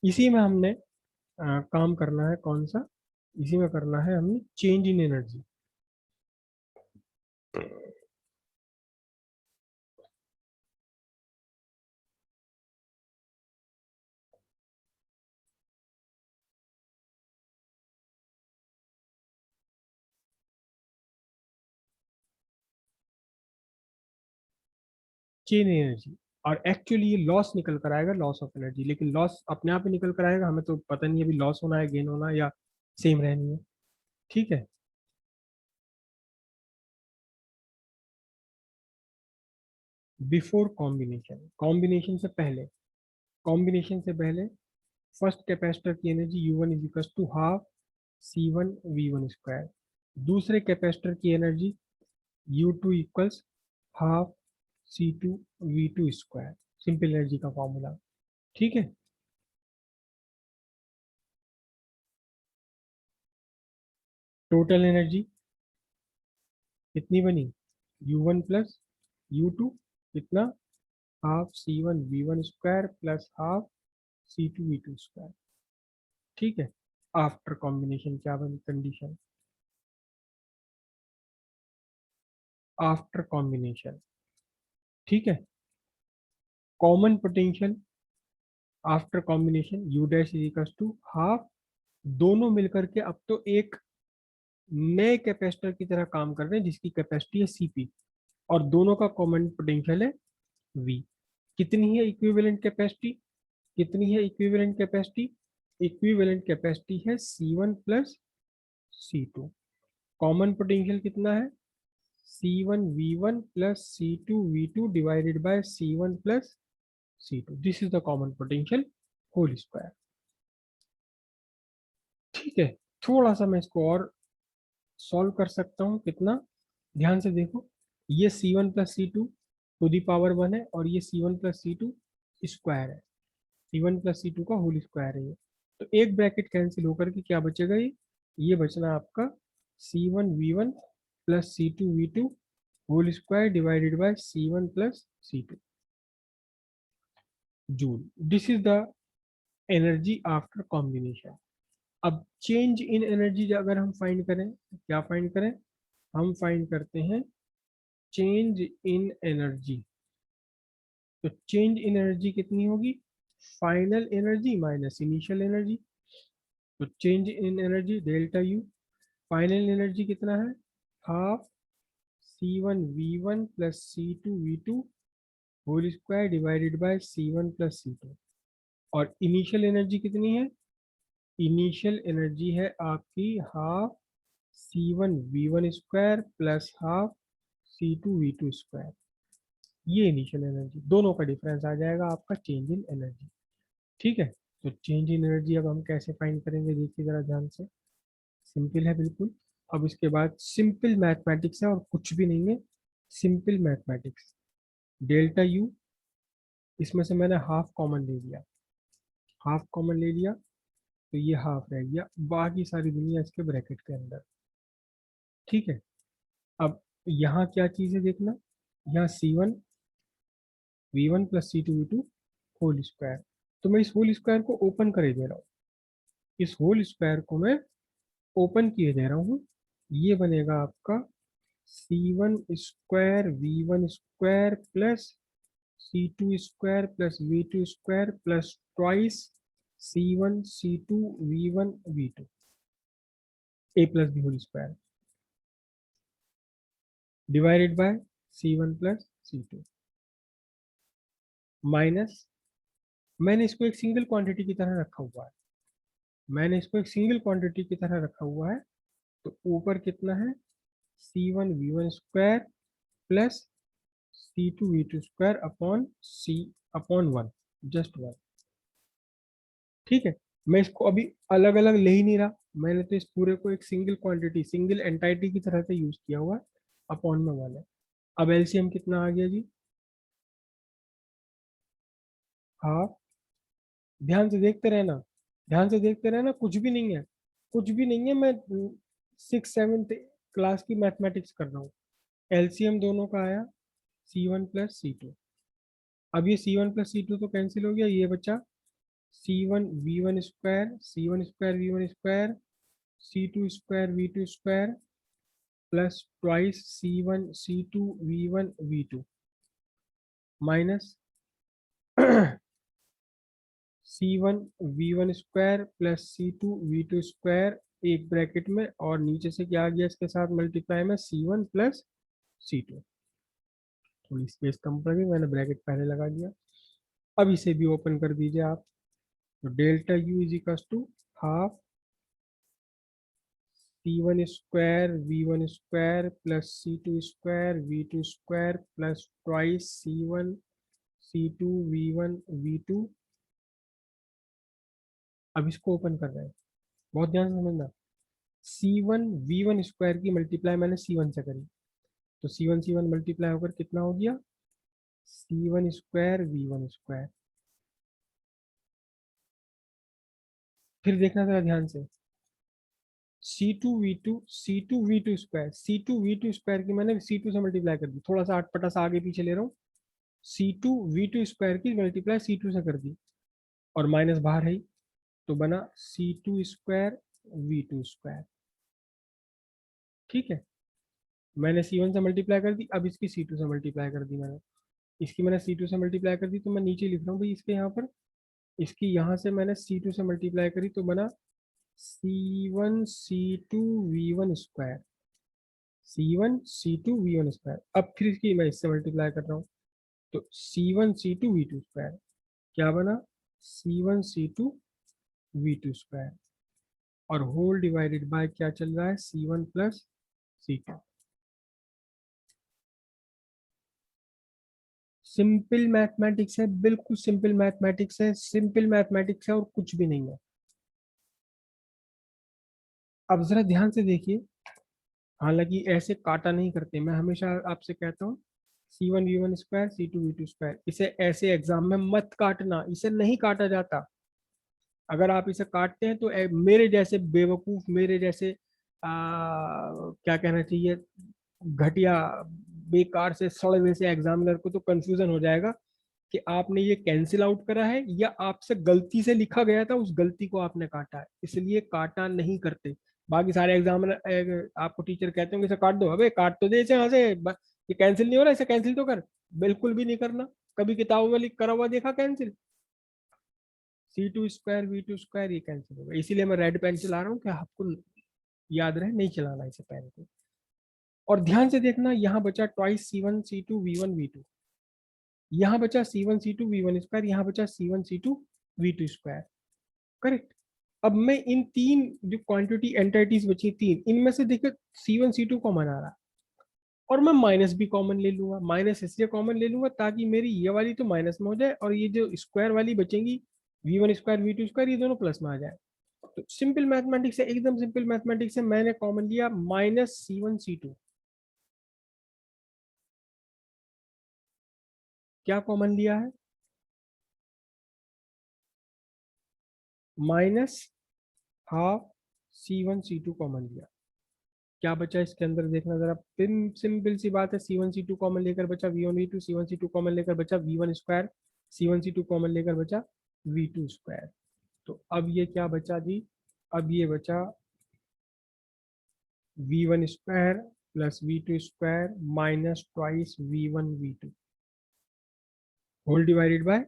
इसी में हमने काम करना है, कौन सा, इसी में करना है हमने change in energy. Change in energy. और एक्चुअली ये लॉस निकल कर आएगा, लॉस ऑफ एनर्जी, लेकिन लॉस अपने आप ही निकल कर आएगा, हमें तो पता नहीं अभी लॉस होना है, गेन होना है, या सेम रहनी है। ठीक है। बिफोर कॉम्बिनेशन, कॉम्बिनेशन से पहले फर्स्ट कैपेसिटर की energy U1 is equal to half C1V1 square. दूसरे कैपेसिटर की energy U2 equals half C2V2 square. Simple energy का फॉर्मूला। ठीक है। टोटल एनर्जी कितनी बनी, U1 प्लस U2 कितना, half C1V1 square plus half C2V2 square. ठीक है। आफ्टर कॉम्बिनेशन क्या बनी कंडीशन, आफ्टर कॉम्बिनेशन। ठीक है। Common potential after combination U dash is equal to half, दोनों मिलकर के अब तो एक नए कैपेसिटर की तरह काम कर रहे हैं जिसकी कैपेसिटी है Cp, और दोनों का कॉमन पोटेंशियल है V। कितनी है इक्विवेलेंट कैपेसिटी, कितनी है इक्विवेलेंट कैपेसिटी, इक्विवेलेंट कैपेसिटी है C1 plus C2। Common potential कितना है, C1V1 plus C2V2 divided by C1 plus C2। This is the common potential whole square. ठीक है। थोड़ा सा मैं इसको और सॉल्व कर सकता हूँ, कितना, ध्यान से देखो। ये C1 plus C2 to the power 1 है, और ये C1 प्लस C2 स्क्वायर है। C1 प्लस C2 का होल स्क्वायर है ये। तो एक ब्रैकेट कैंसिल होकर के क्या बचेगा, ये बचना आपका C1V1 plus C2V2 whole square divided by C1 plus C2 joule. This is the energy after combination. अब चेंज इन एनर्जी अगर हम फाइंड करें तो क्या फाइंड करें, हम फाइंड करते हैं चेंज इन एनर्जी। तो चेंज इन एनर्जी कितनी होगी, final energy minus initial energy. तो change in energy delta U, final energy कितना है, half C1V1 plus C2V2 whole square divided by C1 plus C2। और इनिशियल एनर्जी कितनी है, initial energy है आपकी half C1V1 square plus half C2V2 square. ये initial energy, दोनों का डिफरेंस आ जाएगा आपका चेंज इन एनर्जी। ठीक है। तो चेंज इन एनर्जी अब हम कैसे फाइंड करेंगे, देखिए जरा ध्यान से। सिंपल है बिल्कुल। अब इसके बाद सिंपल मैथमेटिक्स है और कुछ भी नहीं है, सिंपल मैथमेटिक्स। डेल्टा यू, इसमें से मैंने हाफ कॉमन ले लिया, हाफ कॉमन ले लिया, तो ये हाफ रह गया, बाकी सारी दुनिया इसके ब्रैकेट के अंदर। ठीक है। अब यहाँ क्या चीज़ है देखना, यहाँ C1V1 plus C2V2 whole square. तो मैं इस होल स्क्वायर को ओपन करे दे रहा हूँ, इस होल स्क्वायर को मैं ओपन किए दे रहा हूँ। ये बनेगा आपका C1 square V1 square plus C2 square plus V2 square plus twice C1 C2 V1 V2 A plus B whole square divided by C1 plus C2 minus, मैंने इसको एक सिंगल क्वांटिटी की तरह रखा हुआ है, मैंने इसको एक सिंगल क्वांटिटी की तरह रखा हुआ है। तो ऊपर कितना है, C1V1 square plus C2V2 square upon C upon 1, just 1। ठीक है। मैं इसको अभी अलग अलग ले ही नहीं रहा, मैंने तो इस पूरे को एक सिंगल क्वांटिटी, सिंगल एंटाइटी की तरह से यूज किया हुआ है, अपॉन में 1 है। अब एलसीएम कितना आ गया जी, हाफ, ध्यान से देखते रहना, ध्यान से देखते रहना, कुछ भी नहीं है, कुछ भी नहीं है, मैं 6th 7th क्लास की मैथमेटिक्स कर रहा हूँ। एलसीएम दोनों का आया C1 प्लस C2। अब ये C1 प्लस C2 तो कैंसिल हो गया, ये बचा C1 V1 square, C1 square V1 square, C2 square V2 square plus twice C1 C2 V1 V2 minus C1 V1 square plus C2 V2 square एक bracket में, और नीचे से क्या आ गया इसके साथ मल्टीप्लाई में C1 प्लस C2। थोड़ी स्पेस कम पड़ गई, मैंने ब्रैकेट पहले लगा दिया। अब इसे भी ओपन कर दीजिए आप। तो delta U is equal to half C1 square V1 square plus C2 square V2 square plus twice C1 C2 V1 V2। अब इसको ओपन कर रहे हैं, बहुत ध्यान से समझना। C1 V1 स्क्वायर की मल्टीप्लाई मैंने C1 से करी, तो C1 मल्टीप्लाई होकर कितना हो गया, C1 स्क्वायर V1 स्क्वायर। फिर देखना जरा ध्यान से, C2 V2 square, C2 V2 square की मैंने C2 से मल्टीप्लाई कर दी, थोड़ा सा अटपटा सा आगे पीछे ले रहा हूँ। C2 V2 स्क्वायर की मल्टीप्लाई C2 से कर दी, और माइनस बाहर है ही, तो बना C2 स्क्वायर V2 स्क्वायर। ठीक है, मैंने C1 से मल्टीप्लाई कर दी, अब इसकी C2 से मल्टीप्लाई कर दी मैंने, इसकी मैंने C2 से मल्टीप्लाई कर दी, तो मैं नीचे लिख रहा हूँ भाई इसके यहाँ पर, इसकी यहाँ से मैंने C2 से मल्टीप्लाई करी, तो बना C1 C2 V1 square, C1 C2 V1 square. अब फिर इसकी मैं इससे मल्टीप्लाई कर रहा हूँ, तो C1 C2 V2 स्क्वायर क्या बना, C1 C2 V2 स्क्वायर, और होल डिवाइडेड बाय क्या चल रहा है, C1 plus C2। Simple mathematics है, बिल्कुल सिंपल मैथमेटिक्स है, सिंपल मैथमेटिक्स है और कुछ भी नहीं है। अब जरा ध्यान से देखिए, हालांकि ऐसे काटा नहीं करते, मैं हमेशा आपसे कहता हूँ C1 V1 square C2 V2 square, इसे ऐसे एग्जाम में मत काटना, इसे नहीं काटा जाता। अगर आप इसे काटते हैं तो मेरे जैसे बेवकूफ, मेरे जैसे क्या कहना चाहिए, घटिया, बेकार से सड़े हुए से एग्जामिनर को तो कंफ्यूजन हो जाएगा कि आपने ये कैंसिल आउट करा है या आपसे गलती से लिखा गया था, उस गलती को आपने काटा है, इसलिए काटा नहीं करते। बाकी सारे एग्जामिनर आपको टीचर कहते होंगे इसे काट दो, अबे काट तो दे इसे यहाँ से, ये कैंसिल नहीं हो रहा, इसे कैंसिल तो कर। बिल्कुल भी नहीं करना। कभी किताबों में लिख करा हुआ देखा cancel? C2 square V2 square ये कैंसिल होगा, इसीलिए मैं रेड पेन चला रहा हूँ कि आपको याद रहे, नहीं चलाना इसे पेन को। और ध्यान से देखना, यहाँ बचा twice C1 C2 V1 V2, यहाँ बचा C1 C2 V1 स्क्वायर, यहाँ बचा C1 C2 V2 square. Correct. अब मैं इन तीन जो क्वांटिटी एंटिटीज बची तीन, इनमें से देखो C1 C2 कॉमन आ रहा है, और मैं माइनस भी कॉमन ले लूंगा, माइनस इसलिए कॉमन ले लूंगा ताकि मेरी ये वाली तो माइनस में हो जाए, और ये जो स्क्वायर वाली बचेंगी V1 स्क्वायर V2 स्क्वायर, ये दोनों प्लस में आ जाए। तो सिंपल मैथमेटिक्स है, एकदम सिंपल मैथमेटिक्स है, मैंने कॉमन लिया माइनस C1 C2। क्या कॉमन लिया है, minus half C1 C2 common लिया। क्या बचा इसके अंदर देखना जरा, सिंपल सी बात है, C1 C2 कॉमन लेकर बचा V1 V2, C1 C2 common लेकर बचा V1 square, C1 C2 common लेकर बचा V2 स्क्वायर। तो अब ये क्या बचा जी, अब ये बचा V1 square plus V2 square minus twice V1 V2 whole divided by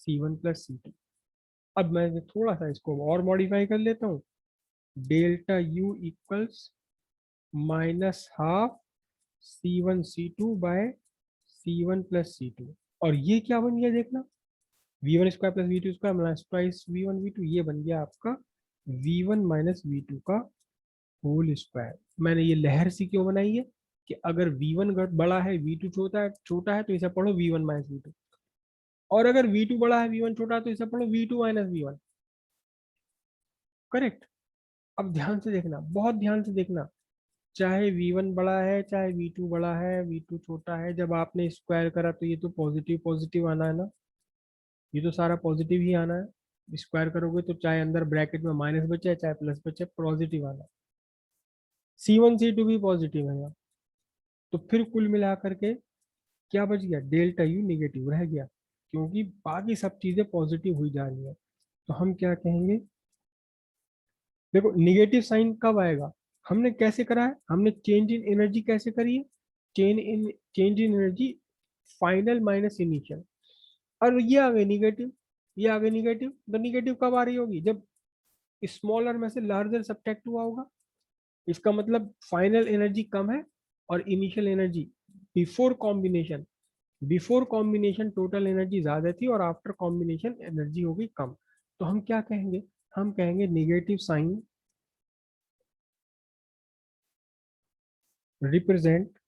C1 plus C2। अब मैं थोड़ा सा इसको और मॉडिफाई कर लेता हूँ, delta U equals minus half C1 C2 by C1 plus C2। और ये क्या बन गया देखना, V1 square plus V2 square minus twice V1 V2, ये बन गया आपका V1 माइनस V2 का होल स्क्वायर। मैंने ये लहर सी क्यों बनाई है कि अगर V1 बड़ा है V2 छोटा है तो इसे पढ़ो V1 माइनस V2, और अगर V2 बड़ा है V1 छोटा है तो इसे पढ़ो V2 माइनस V1। करेक्ट। अब ध्यान से देखना, बहुत ध्यान से देखना, चाहे V1 बड़ा है चाहे V2 बड़ा है, V2 छोटा है, जब आपने स्क्वायर करा तो ये तो पॉजिटिव पॉजिटिव आना है ना, ये तो सारा पॉजिटिव ही आना है। स्क्वायर करोगे तो चाहे अंदर ब्रैकेट में माइनस बचे चाहे प्लस बचे, पॉजिटिव आना है। C1 C2 भी पॉजिटिव है यहाँ। तो फिर कुल मिला करके क्या बच गया, डेल्टा U निगेटिव रह गया, क्योंकि बाकी सब चीजें पॉजिटिव हुई जा रही है। तो हम क्या कहेंगे, देखो निगेटिव साइन कब आएगा, हमने कैसे करा है, हमने चेंज इन एनर्जी कैसे करी है, change in energy final minus initial, और ये आ गई निगेटिव, ये आ गई निगेटिव। तो निगेटिव कब आ रही होगी, जब स्मॉलर में से लार्जर सब्ट्रैक्ट हुआ होगा। इसका मतलब फाइनल एनर्जी कम है और initial energy before combination, before combination total energy ज्यादा थी और आफ्टर कॉम्बिनेशन एनर्जी हो गई कम। तो हम क्या कहेंगे, हम कहेंगे negative sign represent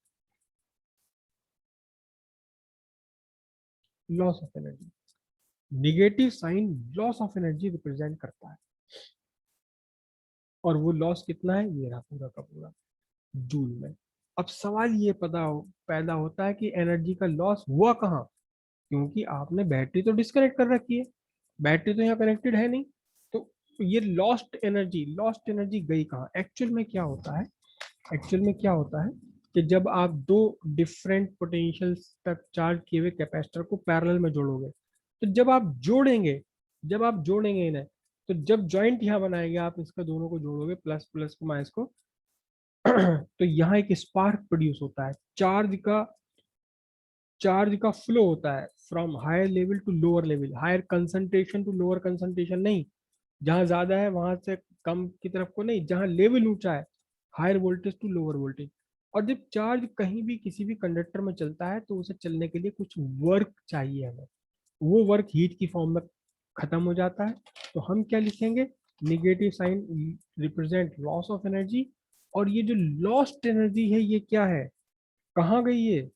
loss of energy, negative sign loss of energy represent करता है। और वो लॉस कितना है, ये रहा पूरा का पूरा जूल में। अब सवाल ये पैदा होता है कि एनर्जी का लॉस हुआ कहाँ, क्योंकि आपने बैटरी तो डिस्कनेक्ट कर रखी है, बैटरी तो यहाँ कनेक्टेड है नहीं। तो ये लॉस्ट एनर्जी गई कहाँ, एक्चुअल में क्या होता है, एक्चुअल में क्या होता है कि जब आप दो डिफरेंट पोटेंशियल्स तक चार्ज किए हुए कैपेसिटर को पैरेलल में जोड़ोगे, तो जब आप जोड़ेंगे इन्हें, तो जब जॉइंट यहाँ बनाएंगे आप इसका दोनों को जोड़ोगे, प्लस प्लस को माइनस को, तो यहाँ एक स्पार्क प्रोड्यूस होता है, चार्ज का फ्लो होता है from higher level to lower level, higher concentration to lower concentration नहीं, जहां ज्यादा है वहां से कम की तरफ को नहीं, जहां लेवल ऊंचा है higher voltage to lower voltage. और जब चार्ज कहीं भी किसी भी कंडक्टर में चलता है तो उसे चलने के लिए कुछ वर्क चाहिए हमें, वो वर्क हीट की फॉर्म में खत्म हो जाता है। तो हम क्या लिखेंगे, negative sign represent loss of energy, और ये जो लॉस्ट एनर्जी है ये क्या है, कहाँ गई ये,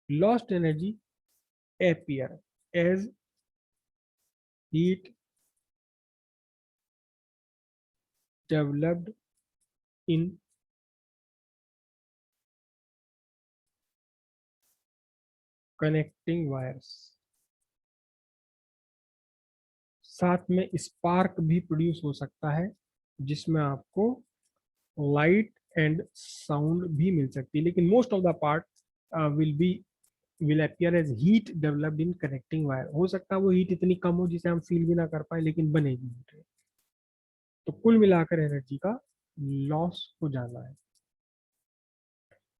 lost energy appear as heat developed in connecting wires। साथ में स्पार्क भी प्रोड्यूस हो सकता है जिसमें आपको लाइट एंड साउंड भी मिल सकती है, लेकिन most of the part will be will appear as heat developed in connecting wire. हो सकता है वो हीट इतनी कम हो जिसे हम फील भी ना कर पाए, लेकिन बनेगी हीट। तो कुल मिलाकर एनर्जी का लॉस हो जाना है।